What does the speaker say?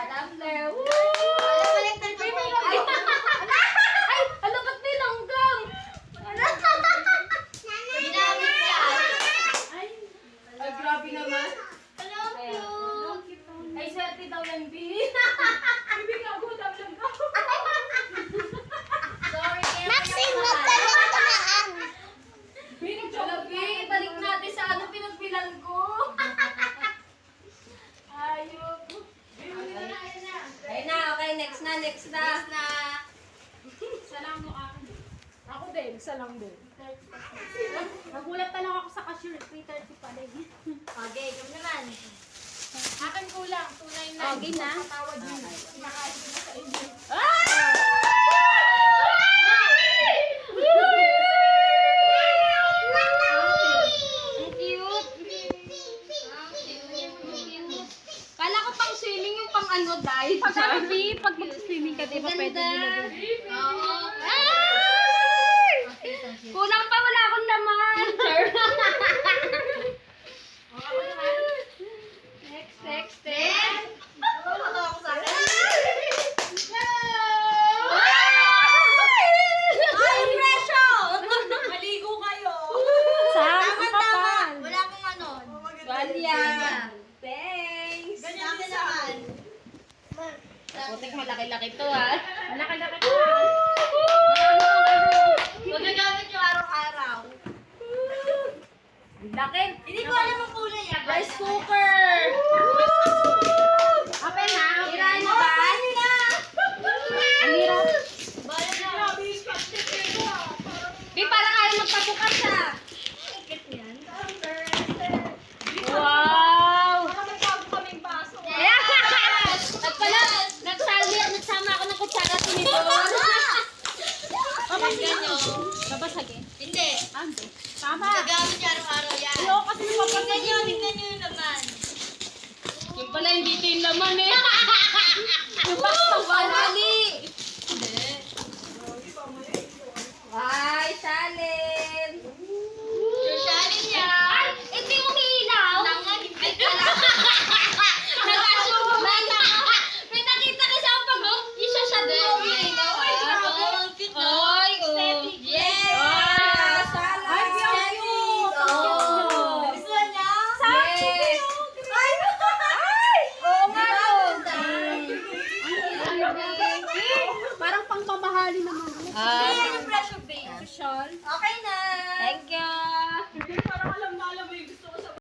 Tumbler. Woo! Ay, ano ba't nilanggam? Ginamit yan. Ay, grabe naman. Hello, cute. Ay, swerte daw yan, B. Bibi nga ako, damlang ka. Sorry, kaya Maxine, magtalang-talaan. Grabe, balik natin sa ano pinagbilang ko. Ayok. Ayun na, okay, next na. Isa lang mo akin. Ako din, isa lang din. Nagulat na lang ako sa cashier, 3:30 pa din. Okay, ikaw naman. Akin kulang, 299. Okay na? Patawad yun. Pinakain ko na sa inyo. Ang cute. Kala ko pang swimming yung pang ano, dive. Pag mag-swimming ka, di ba pwede nilagay? Oo. Kulang pa, wala akong laman. Next. Ano ako sa akin? Ay, pressure! Maligo kayo. Saan? Tama. Wala akong ano. Walya. Thanks. Ganyan din naman. Putik, malaki-laki to ha. Malaki-laki pa. Magagamit yung araw-araw. Laki. Hindi ko alam ang kulay yan. Rice cooker. Open na. Tirahan mo ba? Ang hirap. Bala na. Di, parang ayaw magpabukas ha. Ikit yan. Wow. Baka may bago kaming baso. Nagsama ako ng kutsara tinidor. Ganyan yun. Babasagin. Hindi. Tama. Magagamit yung araw-araw yan. Ayoko kasi Tingnan nyo yung naman. Yung pala yung dito yung laman eh. Yung box ng banali. Ay, salin. Susalin yan. Ay, hindi umiilaw. Nangan. Ay, May nakita kasi ako pag isa siya doon umiilaw ah. ang cute no? Ay, oh. Yes! Ah, salad. Ay, cute. Oh. Gusto niya? Yes. Ay! Oo nga no. Parang pang mamahali naman. Ah. Yung pressure base. Shawl. Okay na.